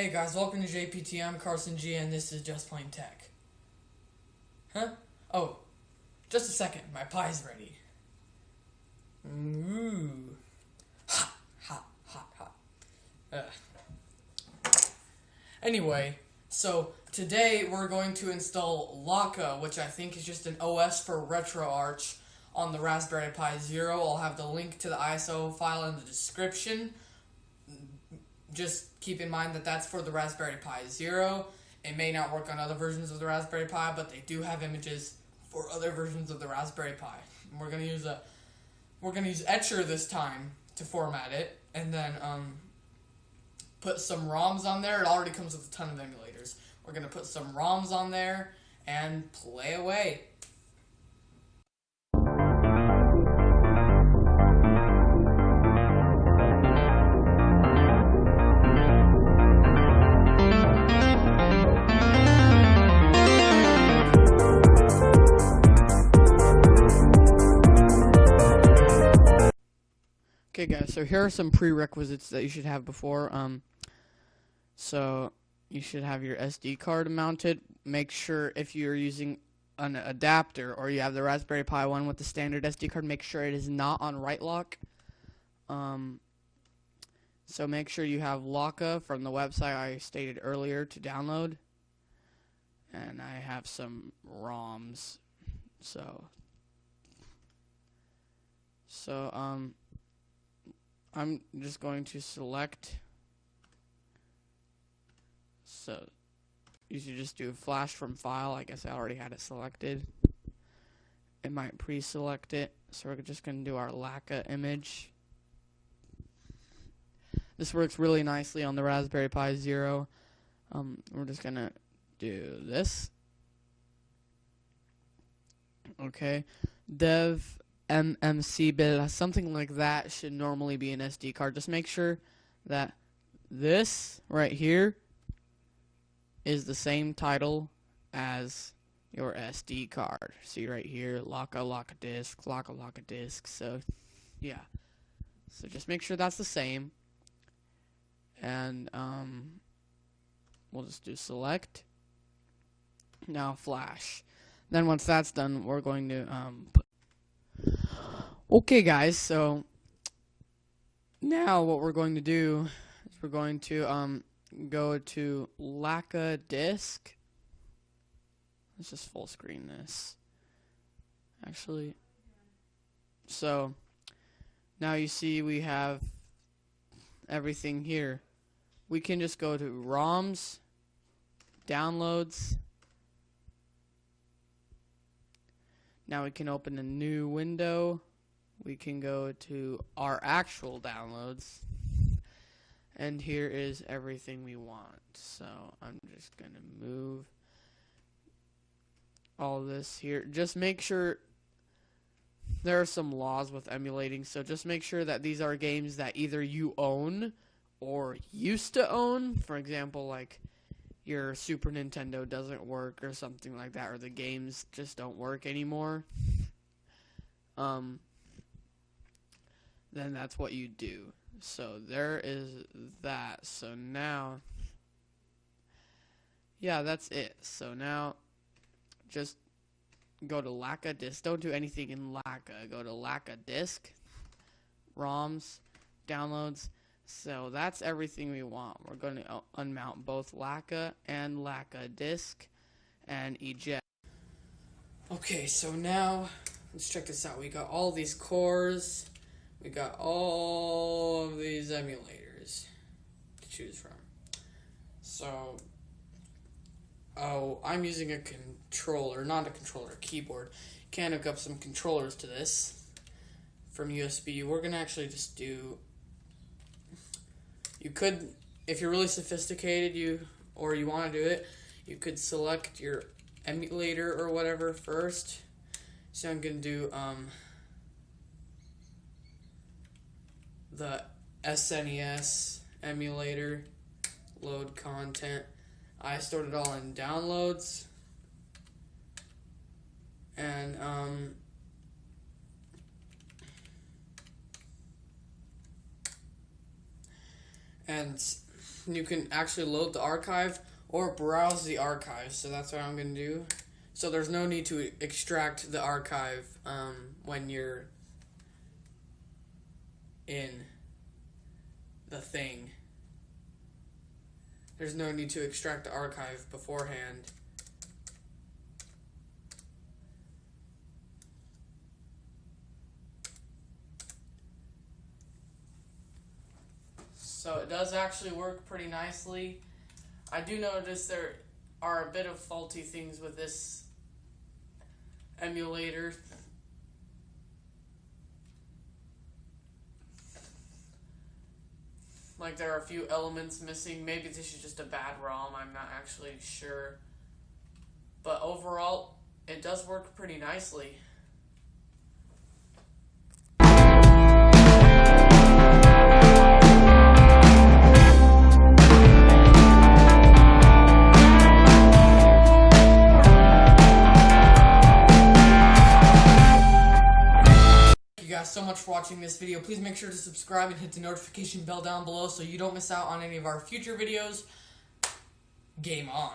Hey guys, welcome to JPT. I'm Carson G, and this is Just Plain Tech. Huh? Oh, just a second. My pie's ready. Ooh. Hot, hot, hot, hot. Anyway, so today we're going to install Laka, which I think is just an OS for RetroArch on the Raspberry Pi Zero. I'll have the link to the ISO file in the description. Just keep in mind that that's for the Raspberry Pi Zero. It may not work on other versions of the Raspberry Pi, but they do have images for other versions of the Raspberry Pi. And we're gonna use Etcher this time to format it, and then put some ROMs on there. It already comes with a ton of emulators. We're gonna put some ROMs on there and play away. Okay guys, so here are some prerequisites that you should have before. So you should have your SD card mounted. Make sure if you're using an adapter or you have the Raspberry Pi one with the standard SD card, make sure it is not on write lock. So make sure you have Laka from the website I stated earlier to download. And I have some ROMs. So I'm just going to select, so you should just do flash from file. I guess I already had it selected. It might pre-select it, so we're just going to do our Laka image. This works really nicely on the Raspberry Pi Zero. We're just going to do this. Okay, dev MMC bit, something like that should normally be an SD card. Just make sure that this right here is the same title as your SD card. See right here, Laka disk. So yeah, so just make sure that's the same, and we'll just do select. Now flash. Then once that's done, we're going to put. Okay guys, so now what we're going to do is we're going to go to Laka disk. Let's just full screen this. Actually, so now you see we have everything here. We can just go to ROMs, downloads. Now we can open a new window. We can go to our actual downloads, and here is everything we want. So I'm just going to move all this here. Just make sure there are some laws with emulating, so just make sure that these are games that either you own or used to own. For example, like your Super Nintendo doesn't work or something like that, or the games just don't work anymore. Then that's what you do. So there is that. So now, yeah, that's it. So now, just go to Laka disk. Don't do anything in Laka. Go to Laka disk, ROMs, downloads. So that's everything we want. We're going to unmount both Laka and Laka disk and eject. Okay, so now let's check this out. We got all these cores. We got all of these emulators to choose from. So, I'm using a controller, not a controller, a keyboard. You can hook up some controllers to this from USB. We're going to actually just do, you could, if you're really sophisticated, or you want to do it, you could select your emulator or whatever first. So I'm going to do, the SNES emulator, load content. I stored it all in downloads, and you can actually load the archive or browse the archive. So that's what I'm going to do. So there's no need to extract the archive when you're in the thing. There's no need to extract the archive beforehand. So it does actually work pretty nicely. I do notice there are a bit of faulty things with this emulator. Like there are a few elements missing. Maybe this is just a bad ROM, I'm not actually sure. But overall, it does work pretty nicely. So much for watching this video. Please make sure to subscribe and hit the notification bell down below so you don't miss out on any of our future videos. Game on.